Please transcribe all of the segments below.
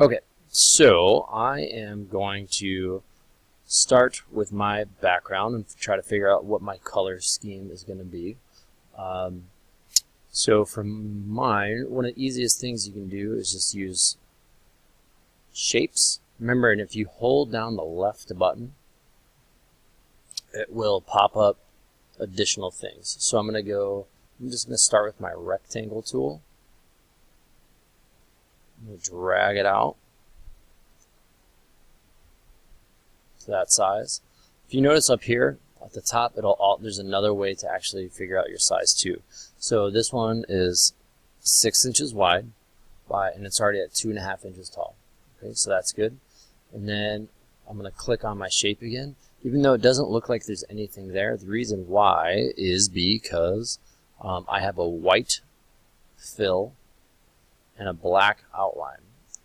Okay, so I am going to start with my background and try to figure out what my color scheme is going to be. So for mine, one of the easiest things you can do is just use shapes. Remember, and if you hold down the left button, it will pop up additional things. So I'm just going to start with my rectangle tool. I'm going to drag it out to that size. If you notice up here at the top, there's another way to actually figure out your size too. So this one is 6 inches wide, and it's already at 2.5 inches tall. Okay, so that's good. And then I'm going to click on my shape again. Even though it doesn't look like there's anything there, the reason why is because I have a white fill and a black outline.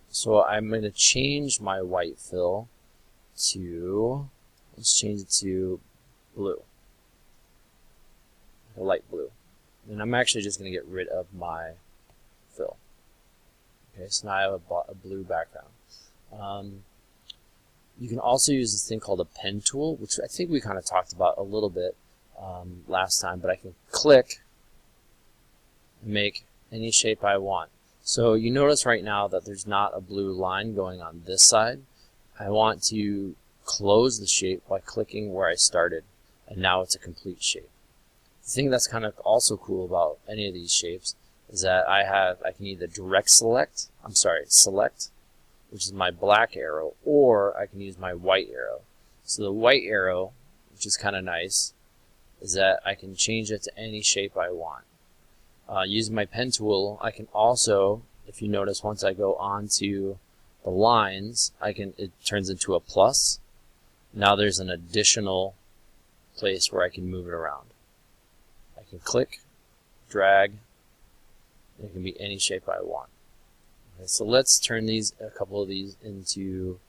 So I'm going to change my white fill to, let's change it to blue, a light blue. And I'm actually just going to get rid of my fill. Okay, so now I have a blue background. You can also use this thing called a pen tool, which I think we kind of talked about a little bit last time, but I can click and make any shape I want. So you notice right now that there's not a blue line going on this side. I want to close the shape by clicking where I started, and now it's a complete shape. The thing that's kind of also cool about any of these shapes is that I can either select, which is my black arrow, or I can use my white arrow. So the white arrow, which is kind of nice, is that I can change it to any shape I want. Using my pen tool, I can also, if you notice, once I go onto the lines, it turns into a plus. Now there's an additional place where I can move it around. I can click, drag, and it can be any shape I want. Okay, so let's turn a couple of these into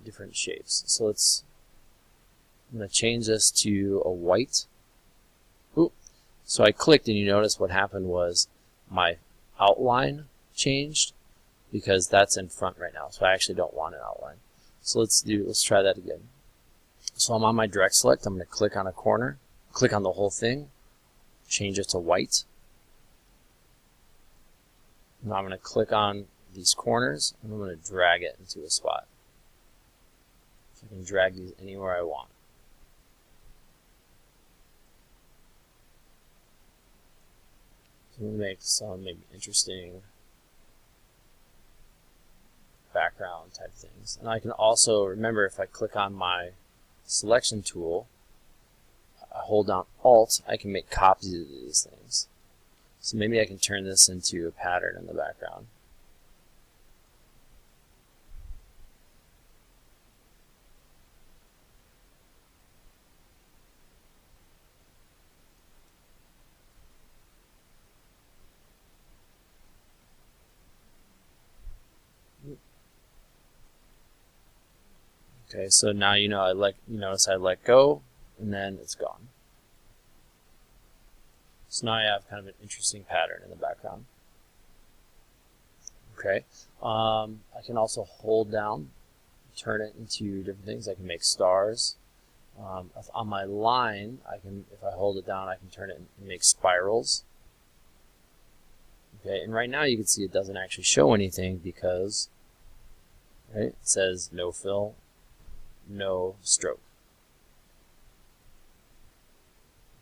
different shapes. So I'm going to change this to a white. Ooh. So I clicked, and you notice what happened was my outline changed because that's in front right now. So I actually don't want an outline. So let's try that again. So I'm on my direct select. I'm going to click on a corner, click on the whole thing, change it to white. Now I'm going to click on these corners, and I'm going to drag it into a spot. So I can drag these anywhere I want. So I'm going to make some maybe interesting background type things. And I can also, remember, if I click on my selection tool, I hold down Alt, I can make copies of these things. So maybe I can turn this into a pattern in the background. Okay, so now you notice I let go, and then it's gone. So now I have kind of an interesting pattern in the background. Okay, I can also hold down, turn it into different things. I can make stars. On my line, if I hold it down, I can turn it and make spirals. Okay, and right now you can see it doesn't actually show anything because it says no fill, no stroke.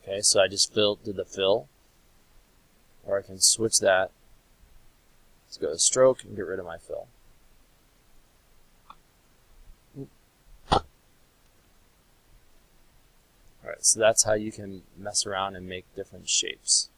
Okay, so I just did the fill, or I can switch that. Let's go to stroke and get rid of my fill. Alright, so that's how you can mess around and make different shapes.